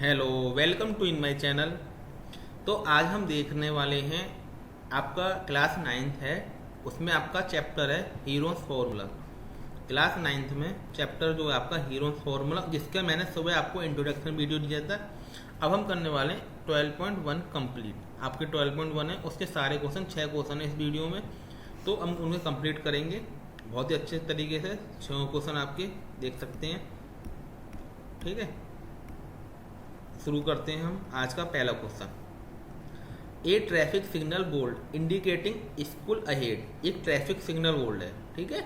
Hello, welcome to in my channel. तो आज हम देखने वाले हैं, आपका क्लास नाइन्थ है, उसमें आपका चैप्टर है हीरोज फॉर्मूला। क्लास नाइन्थ में चैप्टर जो है आपका हीरोज फॉर्मूला, जिसका मैंने सुबह आपको इंट्रोडक्शन वीडियो दिया था। अब हम करने वाले हैं 12.1 कंप्लीट। आपके 12.1 है, उसके सारे क्वेश्चन 6 क्वेश्चन है इस वीडियो में, तो हम उन्हें कंप्लीट करेंगे बहुत ही अच्छे तरीके से। 6 क्वेश्चन आपके देख सकते हैं, ठीक है। शुरू करते हैं हम आज का पहला question. A traffic signal board indicating school ahead. एक ट्रैफिक सिग्नल बोर्ड है, ठीक है।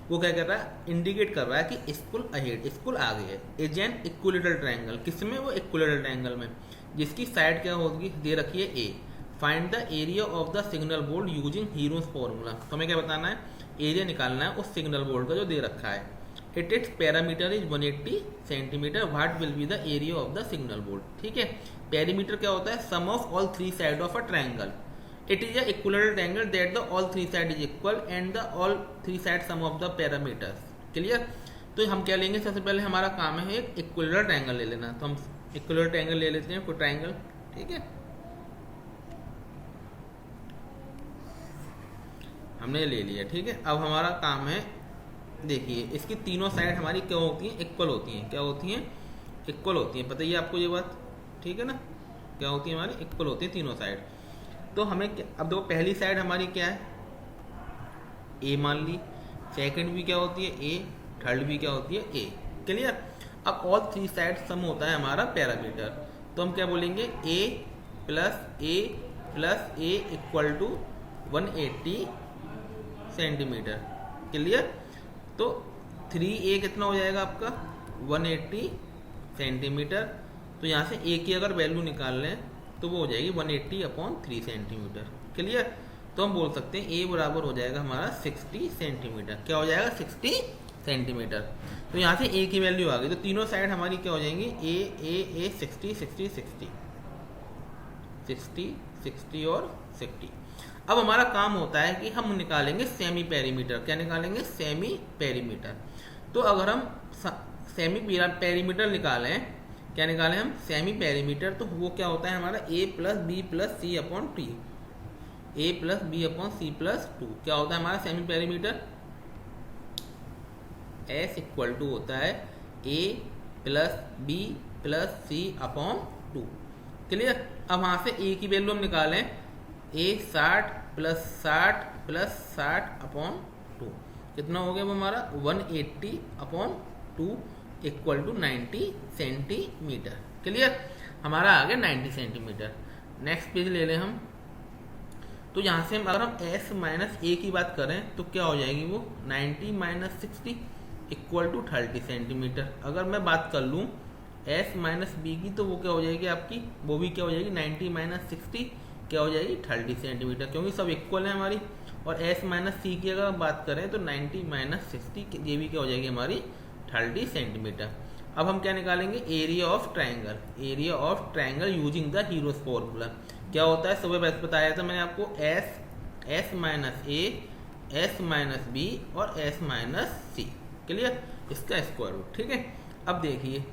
वो क्या कर रहा है, इंडिकेट कर रहा है कि स्कूल अहेड, स्कूल आगे है। इज एन इक्विलेटरल ट्रायंगल, किसमें? वो इक्विलेटरल ट्रायंगल में, जिसकी साइड क्या होगी, दे रखी है a. Find the area of the signal board using Heron's formula. तो हमें क्या बताना है, एरिया निकालना है उस सिग्नल बोर्ड का जो दे रखा है। its parameter is 180 centimetre. What will be the area of the signal board, ठीक है। पैरीमीटर क्या होता है, sum of all three side of a triangle. It is a equilateral triangle that the all three side is equal and the all three side sum of the parameters. Clear. तो हम क्या लेंगे, सबसे पहले हमारा काम है एक इक्विलेटरल ट्रायंगल ले लेना। तो हम इक्विलेटरल ट्रायंगल ले लेते हैं, कोई ट्रायंगल, ठीक है। हमने ले लिया, ठीक है। अब हमारा काम है, देखिए इसकी तीनों साइड हमारी क्या होती हैं, इक्वल होती हैं। क्या होती हैं? इक्वल होती हैं। पता ही है आपको ये बात, ठीक है ना। क्या होती है हमारी, इक्वल होती है तीनों साइड। तो हमें अब देखो, पहली साइड हमारी क्या है, ए मान ली। सेकंड भी क्या होती है, ए। थर्ड भी क्या होती है, ए। क्लियर। अब ऑल थ्री साइड सम होता है हमारा पैरामीटर। तो हम क्या बोलेंगे, a plus a equal to 180 centimetre. Clear. तो 3a कितना हो जाएगा आपका, 180 सेंटीमीटर। तो यहाँ से a की अगर वैल्यू निकाल लें तो वो हो जाएगी 180/3 सेंटीमीटर। क्लियर। तो हम बोल सकते हैं a बराबर हो जाएगा हमारा 60 सेंटीमीटर। क्या हो जाएगा, 60 सेंटीमीटर। तो यहाँ से a की वैल्यू आ गई, तो तीनों साइड हमारी क्या हो जाएंगी, a 60 60 60 60 60 और 60। अब हमारा काम होता है कि हम निकालेंगे सेमी पेरीमीटर। क्या निकालेंगे, सेमी पेरीमीटर। तो अगर हम सेमी पेरीमीटर निकालें, क्या निकालें हम, सेमी पेरीमीटर, तो वो क्या होता है हमारा a plus B plus C upon T. A plus B upon C plus 2 क्या होता है हमारा semi perimeter, S equal to होता है a plus B plus C upon 2। Clear. अब वहां से a की वैल्यू हम निकालें, a 60 प्लस 60/2 कितना हो गया वो हमारा, 180/2 इक्वल टू 90 सेंटीमीटर। क्लियर। हमारा आ गया 90 सेंटीमीटर। नेक्स्ट पेज ले लें हम। तो यहाँ से अगर हम s माइनस a की बात करें तो क्या हो जाएगी वो, 90 माइनस 60 इक्वल टू 30 सेंटीमीटर। अगर मैं बात कर लूँ s माइनस b की, तो वो क्या हो जाएगी आपकी, वो भी क्या हो जाएगी, 90 माइनस 60 क्या हो जाएगी, 30 सेंटीमीटर, क्योंकि सब इक्वल है हमारी। और s माइनस सी की अगर बात करें तो 90 माइनस 60 ये भी क्या हो जाएगी हमारी, 30 सेंटीमीटर। अब हम क्या निकालेंगे, area of triangle. Area of triangle using the heroes formula. क्या होता है, सुबह बस बताया था मैंने आपको, s माइनस ए, s माइनस बी और s माइनस सी। क्लियर। इसका स्क्वायर रूट, ठीक है। अब देखिए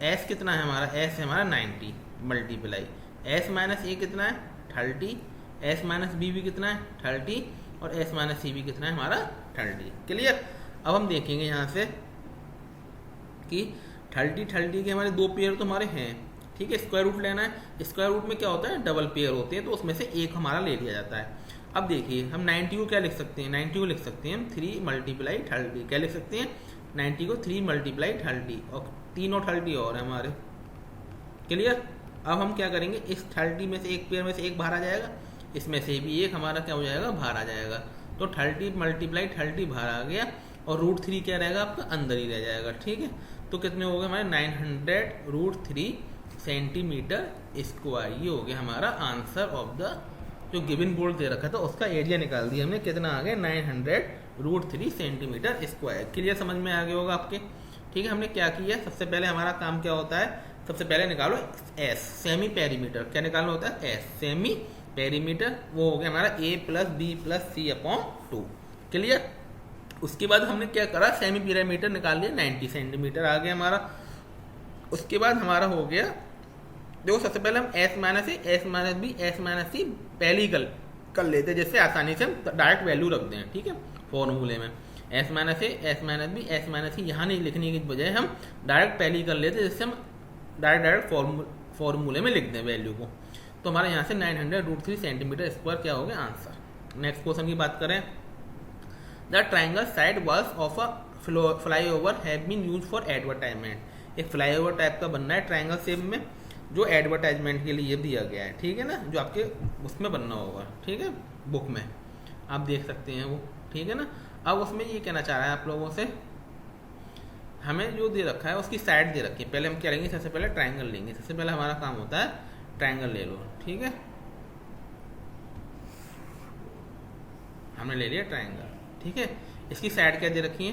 s कितना है हमारा, s है हमारा 90 मल्टीप्लाई s माइनस ए कितना है, 30, s माइनस बी भी कितना है, 30, और s माइनस सी भी कितना है हमारा, 30। क्लियर। अब हम देखेंगे यहाँ से कि 30 के हमारे दो पेयर तो हमारे हैं, ठीक है। स्क्वायर रूट लेना है, स्क्वायर रूट में क्या होता है, डबल पेयर होते हैं, तो उसमें से एक हमारा ले लिया जाता है। अब देखिए हम 90 को क्या लिख सकते हैं, 90 को लिख सकते हैं हम 3 मल्टीप्लाई 30। क्या लिख सकते हैं, 90 को 3 मल्टीप्लाई 30, और 3 और 30 और है हमारे। क्लियर। अब हम क्या करेंगे, इस 30 में से एक पेयर में से एक बाहर आ जाएगा, इसमें से भी एक हमारा क्या हो जाएगा, बाहर आ जाएगा। तो 30 मल्टीप्लाई 30 बाहर आ गया, और √3 क्या रहेगा आपका, अंदर ही रह जाएगा, ठीक है। तो कितने हो गए हमारे, 900√3 सेंटीमीटर स्क्वायर। ये हो गया हमारा आंसर ऑफ द, जो गिवन बोर्ड दे रखा था उसका एरिया निकाल दिया हमने। कितना आ गया, 900√3 सेंटीमीटर स्क्वायर। क्लियर, समझ में आ गया होगा आपके, ठीक है। हमने क्या किया, सबसे पहले हमारा काम क्या होता है, सबसे पहले निकालो s, सेमी पेरीमीटर। क्या निकालना होता है, s सेमी पेरीमीटर। वो हो गया हमारा a plus B plus C upon 2। Clear. उसके बाद हमने क्या करा, सेमी पेरीमीटर निकाल लिया, 90 सेंटीमीटर आ गया हमारा। उसके बाद हमारा हो गया, देखो सबसे पहले हम एस माइनस ए, S minus b, s minus c पहले ही कर लेते हैं, जिससे आसानी से हम डायरेक्ट वैल्यू रख दें, ठीक है, फॉर्मूले में एस माइनस ए, S minus b, s minus c यहाँ नहीं लिखने की बजाय हम डायरेक्ट पहले ही कर लेते हैं, जिससे हम डायरेक्ट फॉर्मूले में लिख दें वैल्यू को। तो हमारे यहाँ से 900√3 सेंटीमीटर स्क्वायर क्या हो गया आंसर। नेक्स्ट क्वेश्चन की बात करें, the triangle side walls of a flyover have been used for advertisement. एक फ्लाईओवर टाइप का बनना है ट्राइंगल शेप में, जो एडवर्टाइजमेंट के लिए दिया गया है, ठीक है ना, जो आपके उसमें बनना होगा, ठीक है, बुक में आप देख सकते हैं वो, ठीक है ना। अब उसमें ये कहना चाह रहा है आप लोगों से, हमें जो दे रखा है उसकी साइड दे रखी है। पहले हम क्या लेंगे, सबसे पहले ट्राइंगल लेंगे, सबसे पहले हमारा काम होता है ट्राइंगल ले लो, ठीक है, हमने ले लिया ट्राइंगल, ठीक है। इसकी साइड क्या दे रखी है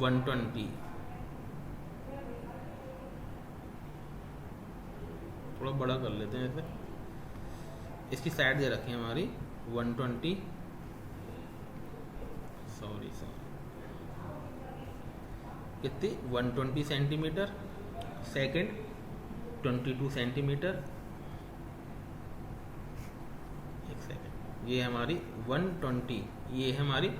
120, थोड़ा बड़ा कर लेते हैं इसे। इसकी साइड दे रखी है हमारी 120, सॉरी कितनी 120 सेंटीमीटर, सेकंड 22 सेंटीमीटर, एक सेकंड, ये हमारी 120, ये है हमारी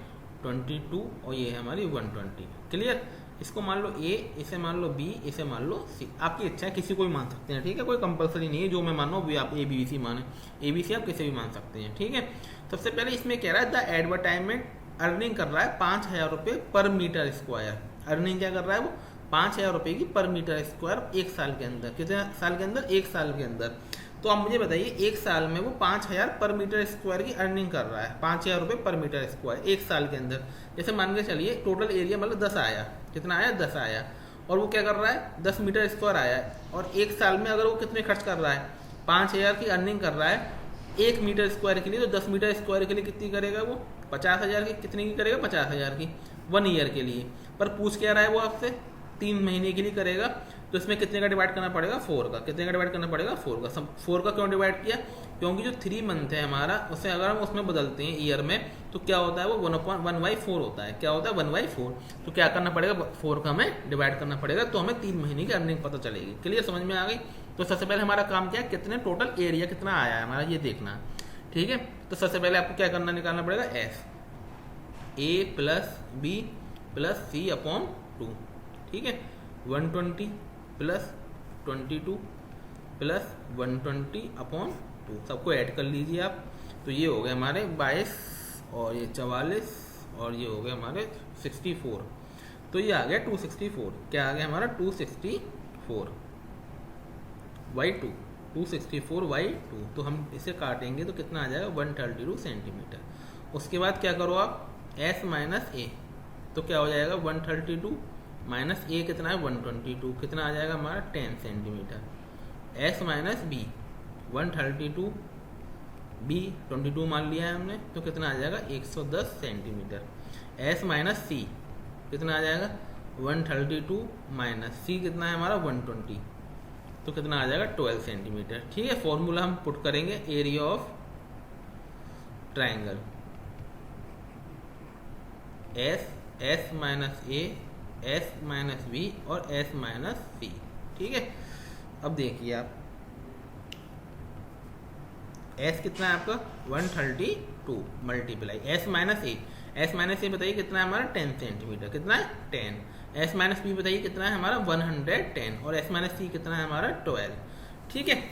22 और ये है हमारी 120, क्लियर। इसको मान लो ए, इसे मान लो बी, इसे मान लो सी, आपकी इच्छा है, किसी को भी मान सकते हैं, ठीक है, कोई कंपलसरी नहीं है, जो मैं मानो वो आप ए बी सी माने, ए बी सी आप किसी भी मान सकते हैं, ठीक है। सबसे पहले इसमें कह रहा है द एडवर्टाइजमेंट अर्निंग कर रहा है 5000 रुपये पर मीटर स्क्वायर। अर्निंग क्या कर रहा है वो 5000 रुपये की पर मीटर स्क्वायर एक साल के अंदर। कितने साल के अंदर, एक साल के अंदर। तो आप मुझे बताइए एक साल में वो 5000 पर मीटर स्क्वायर की अर्निंग कर रहा है, 5000 रुपये पर मीटर स्क्वायर एक साल के अंदर। जैसे मान के चलिए टोटल एरिया मतलब 10 आया, कितना आया 10 आया, और वो क्या कर रहा है 10 मीटर स्क्वायर आया है, और एक साल में अगर वो कितने खर्च कर रहा है 5000 की अर्निंग कर रहा है एक मीटर स्क्वायर के लिए, तो 10 मीटर स्क्वायर के लिए कितनी करेगा वो 50000 की, कितने की करेगा 50000 की 1 ईयर के लिए। पर पूछ क्या रहा है वो आपसे 3 महीने के लिए करेगा, तो इसमें कितने का डिवाइड करना पड़ेगा 4 का, कितने का डिवाइड करना पड़ेगा 4 का। सब 4 का क्यों डिवाइड किया, क्योंकि जो 3 मंथ है हमारा उसे अगर हम उसमें बदलते हैं ईयर में तो क्या होता है वो 1/4 होता है, क्या होता है 1/4। तो क्या करना पड़ेगा 4 का हमें डिवाइड करना पड़ेगा, तो हमें 3 महीने की अर्निंग पता चलेगी। क्लियर, समझ में आ गई। तो सबसे पहले हमारा काम क्या है, कितने टोटल एरिया कितना आया है हमारा ये देखना, ठीक है। तो सबसे पहले आपको क्या करना, निकालना पड़ेगा एस, ए plus B plus C upon 2, ठीक है, 120 प्लस 22 प्लस 120 अपॉन 2, सबको ऐड कर लीजिए आप। तो ये हो गए हमारे 22 और ये 44 और ये हो गए हमारे 64, तो ये आ गया 264। क्या आ गया हमारा 264 बाई 2, 264 बाई 2। तो हम इसे काटेंगे तो कितना आ जाएगा 132 सेंटीमीटर। उसके बाद क्या करो आप s माइनस ए, तो क्या हो जाएगा 132 माइनस ए कितना है 122, कितना आ जाएगा हमारा 10 centimetre. s minus B 132, B 22 मान लिया है हमने, तो कितना आ जाएगा 110 सेंटीमीटर। s माइनस सी कितना आ जाएगा 132 माइनस सी कितना है हमारा 120, तो कितना आ जाएगा 12 सेंटीमीटर, ठीक है। फॉर्मूला हम पुट करेंगे area of triangle, S minus A, S minus B और एस माइनस सी, ठीक है। अब देखिए आप एस कितना है आपका 132 मल्टीप्लाई एस माइनस ए, एस माइनस ए बताइए कितना है हमारा 10 सेंटीमीटर, कितना है 10। एस माइनस बी बताइए कितना है हमारा 110 और एस माइनस सी कितना है हमारा 12, ठीक है।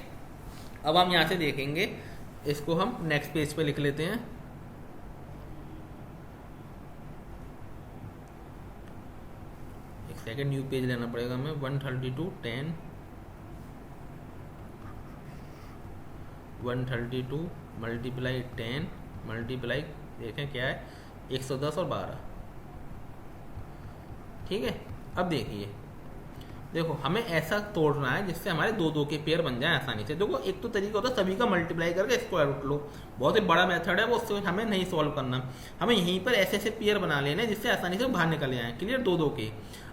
अब हम यहाँ से देखेंगे, इसको हम नेक्स्ट पेज पे लिख लेते हैं। एक सेकेंड, न्यू पेज लेना पड़ेगा हमें। 132 10 132 मल्टीप्लाई 10 मल्टीप्लाई देखें क्या है 110 और 12, ठीक है। अब देखो हमें ऐसा तोड़ना है जिससे हमारे 2-2 के पेयर बन जाए आसानी से। देखो एक तो तरीका होता है सभी का मल्टीप्लाई करके स्क्वायर रूट लो, बहुत ही बड़ा मेथड है वो, उससे हमें नहीं सॉल्व करना, हमें यहीं पर ऐसे पेयर बना लेने जिससे आसानी से बाहर निकल आए। क्लियर, 2-2 के।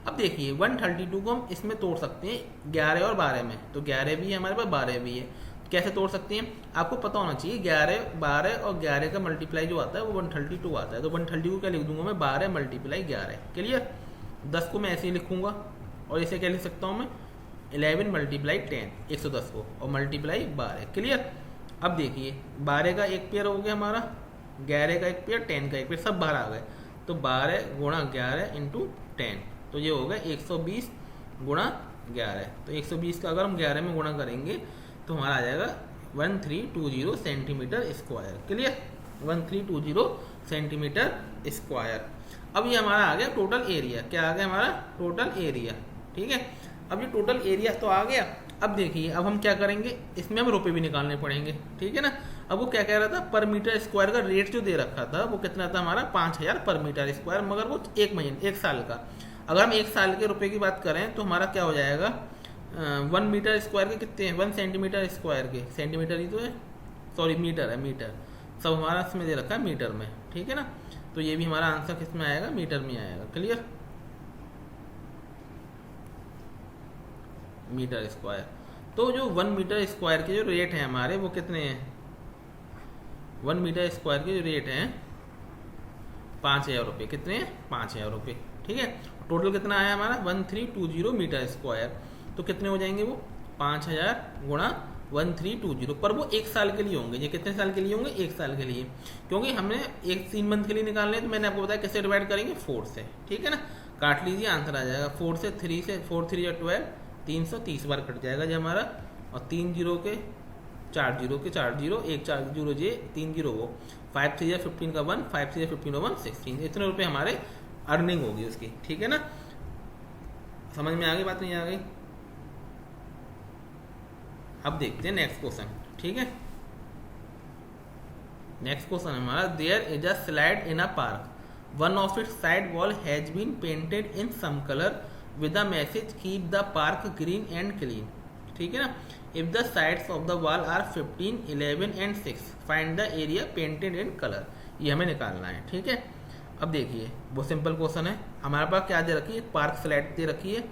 अब देखिए 132 को हम इसमें तोड़ सकते हैं 11 और 12 में, तो 11 भी है हमारे पास 12 भी है। कैसे तोड़ सकते हैं आपको पता होना चाहिए, 11 12 और 11 का मल्टीप्लाई जो आता है वो 132 आता है। तो 132 को क्या लिख दूंगा मैं 12 मल्टीप्लाई 11। क्लियर, 10 को मैं ऐसे ही लिखूंगा और इसे क्या लिख सकता हूँ मैं 11 मल्टीप्लाई 10 110 को और मल्टीप्लाई 12। क्लियर। अब देखिए 12 का एक पेयर हो गया हमारा, 11 का एक पेयर, 10 का एक पेयर, सब बाहर आ गए। तो 12 गुणा 11 इंटू 10, तो ये हो गया 120 गुणा 11। तो 120 का अगर हम 11 में गुणा करेंगे तो हमारा आ जाएगा 1320 centimetre square. Clear. 1320 centimetre square. अब ये हमारा आ गया टोटल एरिया। क्या आ गया हमारा टोटल एरिया। ठीक है। अब ये टोटल एरिया तो आ गया। अब देखिए अब हम क्या करेंगे, इसमें हम रुपए भी निकालने पड़ेंगे। ठीक है ना। अब वो क्या कह रहा था, पर मीटर स्क्वायर का रेट जो दे रखा था वो कितना था हमारा 5000 पर मीटर स्क्वायर, मगर वो एक महीने 1 साल का। अगर हम 1 साल के रुपए की बात करें तो हमारा क्या हो जाएगा 1 मीटर स्क्वायर के कितने हैं 1 सेंटीमीटर स्क्वायर के, सेंटीमीटर ही तो है, सॉरी मीटर है, मीटर सब हमारा इसमें दे रखा है मीटर में। ठीक है ना। तो ये भी हमारा आंसर किस में आएगा, मीटर में आएगा। क्लियर। Metre square. तो जो 1 मीटर स्क्वायर के जो रेट है हमारे वो कितने हैं, 1 मीटर स्क्वायर के जो रेट हैं 5000 रुपये। कितने हैं 5000 रुपये। ठीक है। टोटल कितना आया हमारा 1320 मीटर स्क्वायर। तो कितने हो जाएंगे वो 5000 गुणा 1320, पर वो 1 साल के लिए होंगे। ये कितने साल के लिए होंगे 1 साल के लिए, क्योंकि हमने 3 मंथ के लिए निकालने तो मैंने आपको बताया कैसे डिवाइड करेंगे 4 से। ठीक है ना। काट लीजिए आंसर आ जाएगा 4 से 3 से 4 3 12 330 बार कट जाएगा जो हमारा, और 3 जीरो के 4 जीरो के 4 जीरो 1 4 जीरो जे 3 जीरो वो 5 3 15 का 1 5 3 15 1 16। इतने रुपए हमारे अर्निंग होगी उसकी। ठीक है ना। समझ में आ गई बात, नहीं आ गई। अब देखते हैं नेक्स्ट क्वेश्चन। ठीक है। नेक्स्ट क्वेश्चन हमारा, there is a slide in a park, one of its side wall has been painted in some colour with a message keep the park green and clean. ठीक है ना। If the sides of the wall are 15 11 and 6 find the area painted in colour. ये हमें निकालना है। ठीक है। अब देखिए बहुत सिंपल क्वेश्चन है। हमारे पास क्या दे रखी है, पार्क स्लाइड दे रखी है,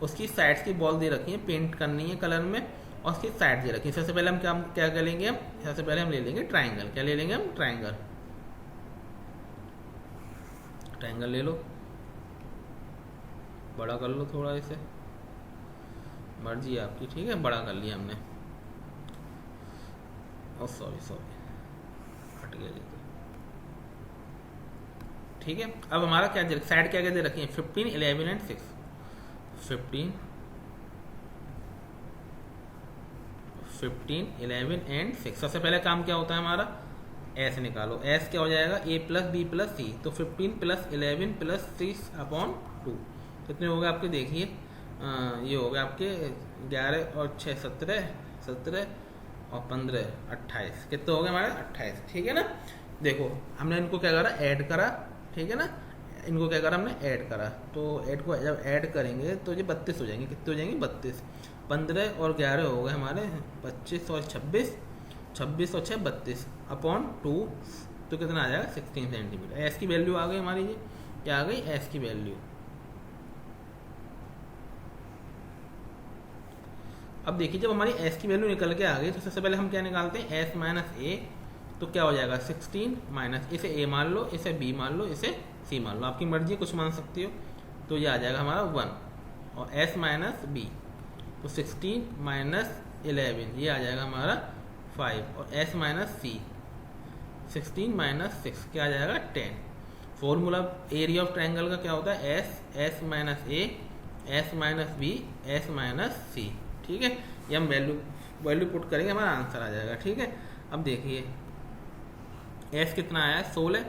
उसकी साइड्स की बॉल दे रखी है, पेंट करनी है कलर में, और उसकी साइड दे रखी है। सबसे पहले हम क्या कर लेंगे, हम सबसे पहले हम ले लेंगे ट्राइंगल। क्या ले लेंगे हम, ट्राइंगल। ट्राइंगल ले लो, बड़ा कर लो थोड़ा, इसे मर्जी आपकी। ठीक है। बड़ा कर लिया हमने, और सॉरी हट गया लेकर। ठीक है। अब हमारा क्या दे, साइड क्या दे रखी है 15 11 एंड 6। 15 11 एंड 6। सबसे पहले काम क्या होता है हमारा, एस निकालो। एस क्या हो जाएगा a प्लस बी प्लस सी। तो 15 प्लस 11 प्लस 6 अपॉन 2 कितने हो गए आपके, देखिए ये हो गए आपके 11 और 6 17 17 और 15 28। कितने हो गए हमारे 28। ठीक है ना। देखो हमने इनको क्या करा, ऐड करा। ठीक है ना। इनको क्या करा हमने, ऐड करा। तो ऐड को जब ऐड करेंगे तो ये 32 हो जाएंगे। कितने हो जाएंगे 32। 15 और 11 हो गए हमारे 25 और 26, 26 और 6 32 अपॉन 2। तो कितना आ जाएगा 16 सेंटीमीटर। एस की वैल्यू आ गई हमारी, ये क्या आ गई एस की वैल्यू। अब देखिए जब हमारी एस की वैल्यू निकल के आ गई तो सबसे पहले हम क्या निकालते हैं, एस माइनस ए। तो क्या हो जाएगा 16 माइनस, इसे ए मान लो, इसे बी मान लो, इसे सी मान लो, आपकी मर्जी कुछ मान सकती हो। तो ये आ जाएगा हमारा 1 और एस माइनस बी। तो 16 माइनस 11 ये आ जाएगा हमारा 5 और एस माइनस सी 16 माइनस 6 क्या आ जाएगा 10। फॉर्मूला एरिया ऑफ ट्रायंगल का क्या होता है, एस माइनस ए, S minus b, s minus सी। ठीक है। ये हम वैल्यू पुट करेंगे, हमारा आंसर आ जाएगा। ठीक है। अब देखिए एस कितना आया है 16,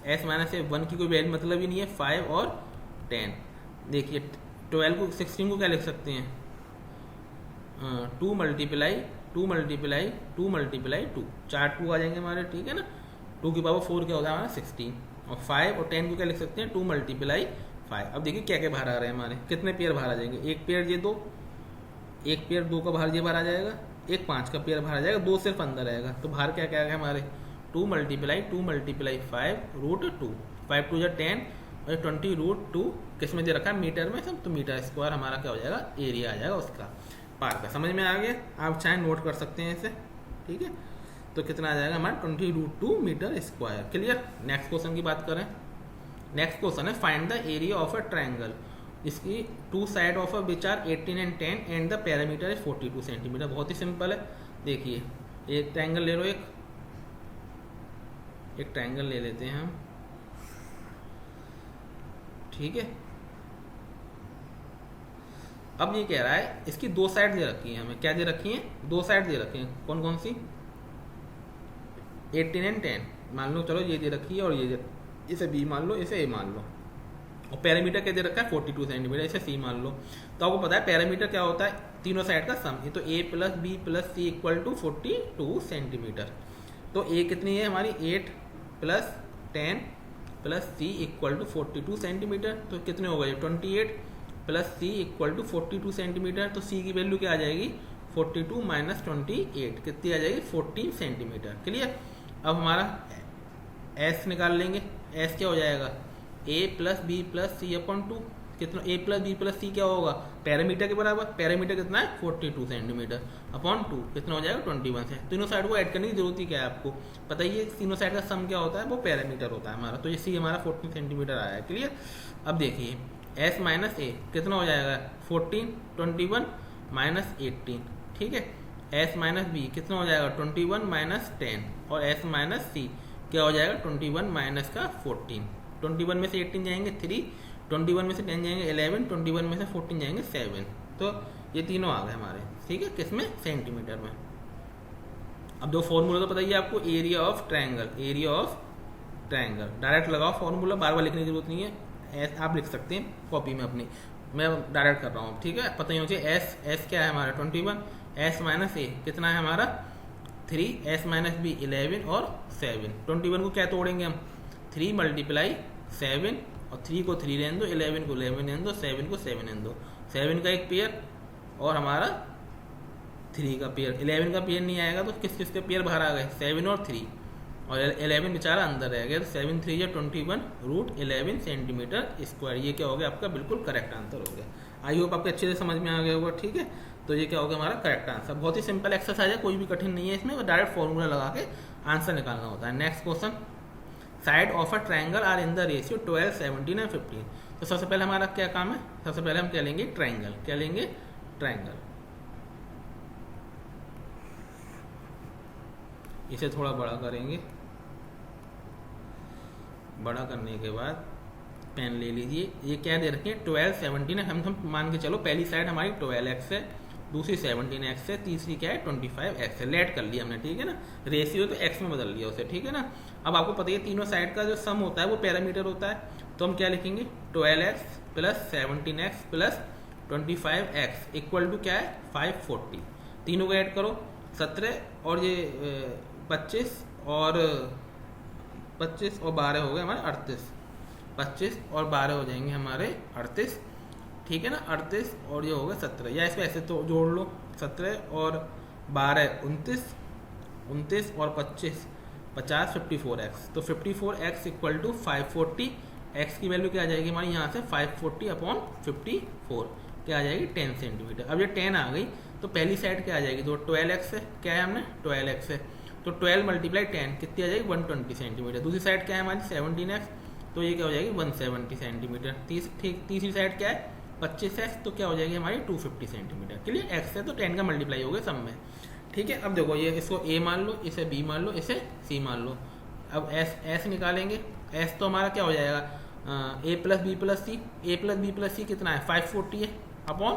एस माइनस ए 1 की कोई वैल्यू मतलब ही नहीं है, 5 और 10। देखिए 12 को 16 को क्या लिख सकते हैं 2 मल्टीप्लाई 2 मल्टीप्लाई 2 मल्टीप्लाई 2, 4 2 आ जाएंगे हमारे। ठीक है ना। 2 की पावर 4 क्या होगा हमारा 16, और 5 और 10 को क्या लिख सकते हैं 2 मल्टीप्लाई 5। अब देखिए क्या क्या बाहर आ रहे हैं हमारे, कितने पेयर बाहर आ जाएंगे, एक पेयर ये 2, एक पेयर 2 का बाहर ये बाहर आ जाएगा, एक 5 का पेयर बाहर आ जाएगा, 2 सिर्फ अंदर रहेगा। तो बाहर क्या क्या है हमारे 2 मल्टीप्लाई 5 रूट 2, 5 2 10 और 20 रूट 2 किस में दे रखा है मीटर में सब। तो मीटर स्क्वायर हमारा क्या हो जाएगा, एरिया आ जाएगा उसका पार्क का। समझ में आ गया, आप चाहे नोट कर सकते हैं इसे। ठीक है। तो कितना आ जाएगा हमारा 20 root 2 metre square. Clear. Next question की बात करें। नेक्स्ट क्वेश्चन है find the area of a triangle इसकी two side of which are 18 and 10 and the parameter is 42 centimetre. बहुत ही सिंपल है। देखिए एक ट्रायंगल ले लो, एक ट्रायंगल ले लेते हैं हम, ठीक है। अब ये कह रहा है इसकी दो साइड दे रखी है हमें। क्या दे रखी है? दो साइड दे रखी है। कौन कौन सी? 18 एंड 10 मान लो, चलो ये दे रखी है और ये इसे बी मान लो, इसे ए मान लो, और पैरामीटर क्या दे रखा है? 42 सेंटीमीटर, इसे सी मान लो। तो आपको पता है पैरामीटर क्या होता है? तीनों साइड का सम। ये तो A plus B plus C equal to 42 centimetre. तो ए कितनी है हमारी? 8 plus 10 plus C equal to 42 centimetre. तो कितने हो गए? 28 plus C equal to 42 centimetre. तो सी की वैल्यू क्या आ जाएगी? 42 माइनस 28 कितनी आ जाएगी? 14 सेंटीमीटर। क्लियर? अब हमारा एस निकाल लेंगे। एस क्या हो जाएगा? ए plus B plus C upon 2। कितना? ए प्लस बी प्लस सी क्या होगा? पैरामीटर के बराबर। पैरामीटर कितना है? 42 सेंटीमीटर अपॉन 2 कितना हो जाएगा? 21 से। तीनों साइड को ऐड करने की जरूरत ही क्या है आपको? पता ही है तीनों साइड का सम क्या होता है? वो पैरामीटर होता है हमारा। तो ये सी हमारा 14 सेंटीमीटर आया है। क्लियर? अब देखिए एस माइनस ए कितना हो जाएगा? 14, 21 माइनस 18, ठीक है। एस माइनस बी कितना हो जाएगा? 21 माइनस 10, और एस माइनस सी क्या हो जाएगा? 21 माइनस का 14। 21 में से 18 जाएंगे 3, 21 में से 10 जाएंगे 11, 21 में से 14 जाएंगे 7। तो ये तीनों आ गए हमारे, ठीक है। किसमें? सेंटीमीटर में। अब दो फॉर्मूला तो पता ही है आपको, area of triangle, area of triangle direct लगाओ फॉर्मूला, बार बार लिखने की जरूरत नहीं है। आप लिख सकते हैं कॉपी में अपनी, मैं डायरेक्ट कर रहा हूँ, ठीक है। पता ही होना चाहिए एस क्या है हमारा? 21, एस माइनस ए कितना है हमारा? 3, एस माइनस बी 11 और 7। 21 को क्या तोड़ेंगे हम? 3 मल्टीप्लाई 7, और 3 को 3 रहने दो, 11 को 11 रहने दो, 7 को 7 रहने दो। 7 का एक पेयर और हमारा 3 का पेयर। 11 का पेयर नहीं आएगा तो किस किस के पेयर बाहर आ गए? 7 और 3, और 11 बेचारा अंदर रह गया। तो 7 3 या 21 रूट 11 सेंटीमीटर स्क्वायर। ये क्या हो गया आपका? बिल्कुल करेक्ट आंसर हो गया। आई होप आपको अच्छे से समझ में आ गया होगा, ठीक है। तो ये क्या होगा हमारा करेक्ट आंसर। बहुत ही सिंपल एक्सरसाइज है, कोई भी कठिन नहीं है इसमें, डायरेक्ट फॉर्मूला लगा के आंसर निकालना होता है। Next question, side of a triangle are in the ratio 12, 17 and 15। तो सबसे पहले हमारा क्या काम है? सबसे पहले हम क्या लेंगे? ट्रायंगल। क्या लेंगे? ट्रायंगल। इसे थोड़ा बड़ा करेंगे। बड़ा करने के बाद पेन ले लीजिए। ये क्या दे रखे हैं? 12, 17 है। हम मान के चलो पहली साइड हमारी 12x है, दूसरी 17x है, तीसरी क्या है? 25x है। लेट कर लिया हमने, ठीक है ना। रेशियो तो x में बदल लिया उसे, ठीक है ना। अब आपको पता है तीनों साइड का जो सम होता है वो पैरामीटर होता है। तो हम क्या लिखेंगे? 12x plus 17x plus 25x equal to क्या है? 540। तीनों को ऐड करो, 17 और ये 25 और 12 हो गए हमारे 38। 25 और 12 हो जाएंगे हमारे 38, ठीक है ना। 38 और ये हो गए 17, या इसको ऐसे तो जोड़ लो, 17 और 12 29, 29 और 25 50, 54x। तो 54x इक्वल टू 540। x की वैल्यू क्या आ जाएगी हमारी यहाँ से? 540 अपॉन 54 क्या आ जाएगी? 10 सेंटीमीटर। अब ये 10 आ गई तो पहली साइड क्या आ जाएगी? तो 12x है, क्या है हमने? 12x है, तो 12 मल्टीप्लाई 10 कितनी आ जाएगी? 120 सेंटीमीटर। दूसरी साइड क्या है हमारी? 17x, तो ये क्या हो जाएगी? 170 सेंटीमीटर। तीसरी साइड क्या है? 25x, तो क्या हो जाएगी हमारी? 250 सेंटीमीटर। क्लियर? x है तो 10 का मल्टीप्लाई हो गया सब में, ठीक है। अब देखो ये इसको a मान लो, इसे b मान लो, इसे c मान लो। अब s निकालेंगे। s तो हमारा क्या हो जाएगा? a plus B plus c. A plus B plus c कितना है? 540 है अपॉन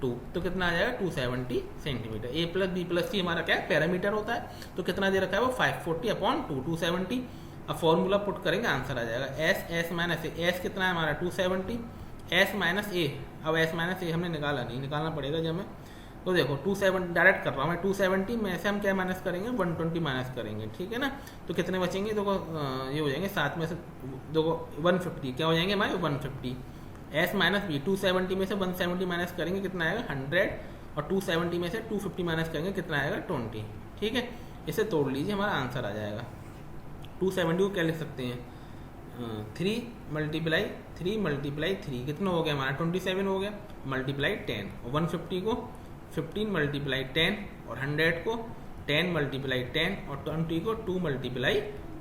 2, तो कितना आ जाएगा? 270 सेंटीमीटर। ए प्लस बी प्लस सी हमारा क्या है? पैरामीटर होता है। तो कितना दे रखा है वो? 540 अपॉन 2, 270। अब फॉर्मूला पुट करेंगे, आंसर आ जाएगा एस माइनस ए। एस कितना है हमारा? 270, एस माइनस ए। अब एस माइनस ए हमने निकाला नहीं, निकालना पड़ेगा जब हमें। तो देखो 270 डायरेक्ट कर रहा हूँ मैं। 270 में से हम क्या माइनस करेंगे? 120 माइनस करेंगे, ठीक है ना। तो कितने बचेंगे? देखो ये हो जाएंगे 7 में से देखो 150, क्या हो जाएंगे हमारे? 150। एस माइनस बी, 270 में से 170 माइनस करेंगे, कितना आएगा? 100, और 270 में से 250 माइनस करेंगे, कितना आएगा? 20, ठीक है। इसे तोड़ लीजिए, हमारा आंसर आ जाएगा। 270 को क्या लिख सकते हैं? 3 मल्टीप्लाई 3 कितना हो गया हमारा? 27 हो गया, मल्टीप्लाई 10, और 150 को 15 मल्टीप्लाई 10, और 100 को 10 मल्टीप्लाई 10, और 20 को 2 मल्टीप्लाई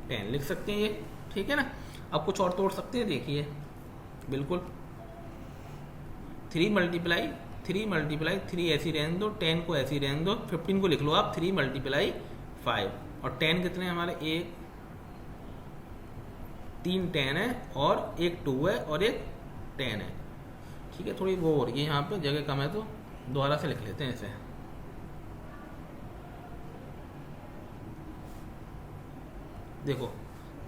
10 लिख सकते हैं ये, ठीक है ना। अब कुछ और तोड़ सकते हैं, देखिए बिल्कुल 3 मल्टीप्लाई 3 ऐसी रहने दो, 10 को ऐसी रहने दो, 15 को लिख लो आप 3 मल्टीप्लाई 5, और 10 कितने हमारे, एक 3 10 है और एक 2 है और एक 10 है। ठीक है, थोड़ी वो हो रही है यहाँ पे, जगह कम है तो दोबारा से लिख लेते हैं इसे। देखो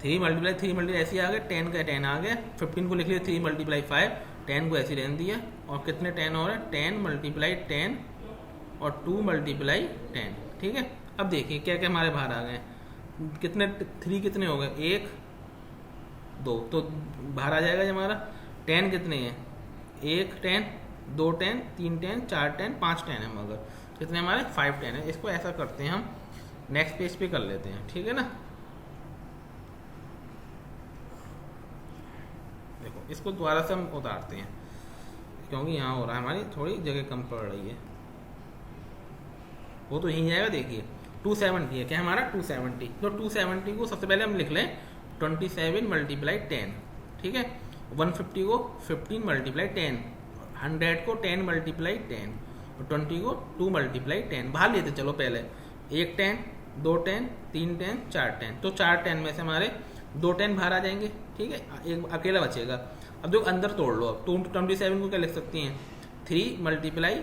3 मल्टीप्लाई ऐसे आ गए, 10 का 10 आ गया, 15 को लिख लिया 3 मल्टीप्लाई 5, 10 को ऐसे रहने दिया, और कितने 10 हो रहा है, 10 मल्टीप्लाई 10 और 2 मल्टीप्लाई 10। ठीक है, अब देखिए क्या क्या हमारे बाहर आ गए, कितने 3 कितने हो गए, 1 2, तो बाहर आ जाएगा हमारा 10 कितने हैं, 1 10 2 10 3 10 4 10 5 10 है, मगर कितने हमारे 5 10 है। इसको ऐसा करते हैं हम, नेक्स्ट पेज पे कर लेते हैं। ठीक है ना, देखो इसको दोबारा से हम उतारते हैं, क्योंकि यहाँ हो रहा है हमारी थोड़ी जगह कम पड़ रही है, वो तो यहीं जाएगा। देखिए 270 है, क्या हमारा 270, तो 270 को सबसे पहले हम लिख लें 27 मल्टीप्लाई 10। ठीक है, 150 को 15 मल्टीप्लाई 10, 100 को 10 मल्टीप्लाई 10, और 20 को 2 मल्टीप्लाई 10। बाहर लेते चलो पहले, 1 10 2 10 3 10 4 10, तो 4 10 में से हमारे 2 10 बाहर आ जाएंगे। ठीक है, एक अकेला बचेगा। अब जो अंदर तोड़ लो, अब तो 27 को क्या लिख सकती हैं, 3 मल्टीप्लाई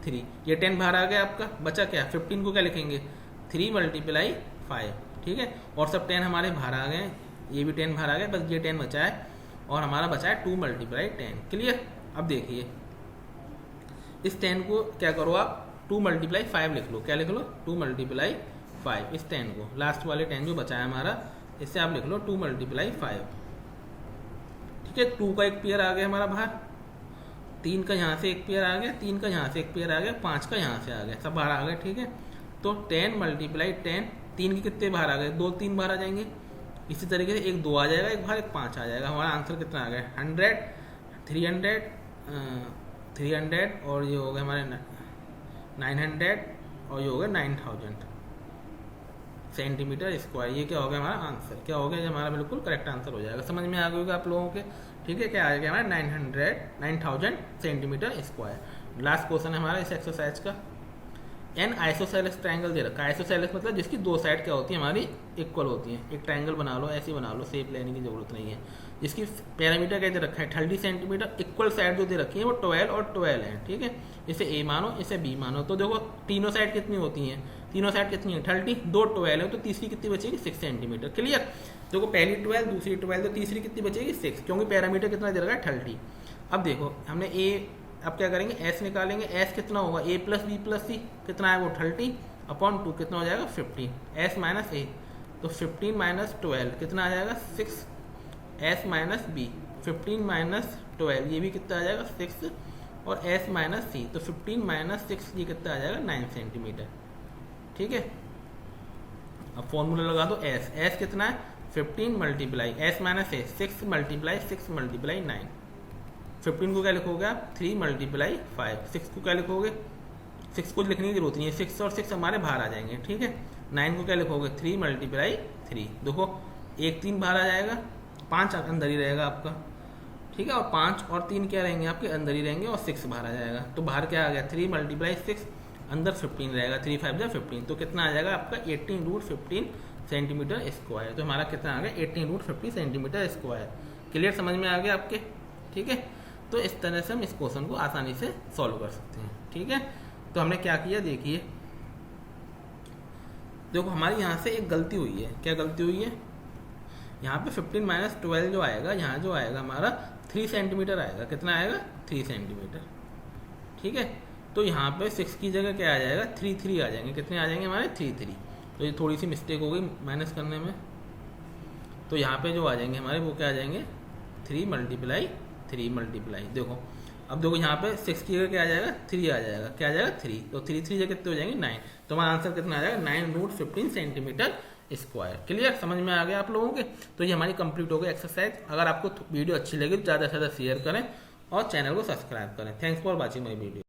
3, ये 10 बाहर आ गया आपका, बचा क्या, 15 को क्या लिखेंगे, 3 मल्टीप्लाई 5। ठीक है, और सब 10 हमारे बाहर आ गए, ये भी 10 बाहर आ गए, बस ये 10 बचा है, और हमारा बचा है 2 मल्टीप्लाई 10। क्लियर, अब देखिए इस 10 को क्या करो आप, 2 मल्टीप्लाई 5 लिख लो, क्या लिख लो, 2 मल्टीप्लाई 5, इस 10 को, लास्ट वाले 10 जो बचा है हमारा, इससे आप लिख लो 2 मल्टीप्लाई 5। ठीक है, 2 का एक पेयर आ गया हमारा बाहर, 3 का यहाँ से एक पेयर आ गया, 3 का यहाँ से एक पेयर आ गया, 5 का यहाँ से आ गया, सब बाहर आ गए। ठीक है, तो 10 मल्टीप्लाई 10, 3 के कितने बाहर आ गए, 2 3 बाहर आ जाएंगे। इसी तरीके से एक 2 आ जाएगा, एक बाहर एक 5 आ जाएगा। हमारा आंसर कितना आ गया, 100 300 और ये हो गया हमारे 900 और ये हो गया 9000 सेंटीमीटर स्क्वायर। ये क्या हो गया हमारा आंसर, क्या हो गया, ये हमारा बिल्कुल करेक्ट आंसर हो जाएगा। समझ में आ गया होगा आप लोगों के। ठीक है, क्या आ गया हमारा 9000 सेंटीमीटर स्क्वायर। लास्ट क्वेश्चन है हमारा इस एक्सरसाइज का। एन आइसोसेलेस ट्रायंगल दे रखा है, आइसोसेलेस मतलब जिसकी दो साइड क्या होती है हमारी इक्वल होती है। एक ट्रायंगल बना लो, ऐसे बना लो, शेप लेने की जरूरत नहीं है। जिसकी पैरामीटर क्या दे रखा है 30 सेंटीमीटर, इक्वल साइड जो दे रखी है वो 12 और 12 है। ठीक है, इसे ए मानो, इसे बी मानो। तो देखो तीनों साइड कितनी होती हैं, तीनों साइड कितनी है 30, दो 12 है, तो तीसरी कितनी बचेगी 6 सेंटीमीटर। क्लियर, देखो पहली 12, दूसरी 12, तो तीसरी कितनी बचेगी 6, क्योंकि पैरामीटर कितना दे रखा है 30। अब देखो हमने ए, अब क्या करेंगे एस निकालेंगे। एस कितना होगा ए प्लस बी प्लस सी, कितना है वो 30 अपॉन 2, कितना हो जाएगा 15। एस माइनस ए, तो 15 माइनस 12 कितना आ जाएगा 6। एस माइनस बी 15 माइनस 12, ये भी कितना आ जाएगा 6। और एस माइनस सी, तो 15 माइनस 6, ये कितना आ जाएगा 9 सेंटीमीटर। ठीक है, अब फॉर्मूला लगा दो। एस, एस कितना है 15 मल्टीप्लाई एस माइनस ए 6 मल्टीप्लाई 6 मल्टीप्लाई 9। 15 को क्या लिखोगे आप 3 मल्टीप्लाई 5। 6 को क्या लिखोगे, 6 को लिखने की जरूरत नहीं है, 6 और 6 हमारे बाहर आ जाएंगे। ठीक है, 9 को क्या लिखोगे 3 मल्टीप्लाई 3। देखो 1 3 बाहर आ जाएगा, 5 अंदर ही रहेगा आपका। ठीक है, और 5 और 3 क्या रहेंगे आपके अंदर ही रहेंगे, और 6 बाहर आ जाएगा। तो बाहर क्या आ गया 3 मल्टीप्लाई 6, अंदर 15 रहेगा, 3 5 जा 15, तो कितना आ जाएगा आपका 18√15 सेंटीमीटर स्क्वायर। तो हमारा कितना आ गया 18√50 सेंटीमीटर स्क्वायर। क्लियर, समझ में आ गया आपके। ठीक है, तो इस तरह से हम इस क्वेश्चन को आसानी से सॉल्व कर सकते हैं। ठीक है, तो हमने क्या किया देखिए, देखो हमारी यहाँ से एक गलती हुई है। क्या गलती हुई है, यहाँ पे 15 माइनस 12 जो आएगा, यहाँ जो आएगा हमारा 3 सेंटीमीटर आएगा। कितना आएगा 3 सेंटीमीटर। ठीक है, तो यहाँ पे 6 की जगह क्या आ जाएगा 3 आ जाएंगे। कितने आ जाएंगे हमारे 3। तो ये थोड़ी सी मिस्टेक हो गई माइनस करने में। तो यहाँ पे जो आ जाएंगे हमारे वो क्या आ जाएंगे 3 मल्टीप्लाई 3 मल्टीप्लाई। देखो अब देखो यहाँ पे 6 की जगह क्या आ जाएगा 3 आ जाएगा। क्या आ जाएगा 3, तो 3 जगह कितने हो जाएंगे 9। तो हमारा आंसर कितना आ जाएगा 9√15 सेंटीमीटर स्क्वायर। क्लियर, समझ में आ गया आप लोगों के। तो ये हमारी कंप्लीट हो गई एक्सरसाइज। अगर आपको वीडियो अच्छी लगी तो ज़्यादा से ज़्यादा शेयर करें और चैनल को सब्सक्राइब करें। Thanks for watching my video.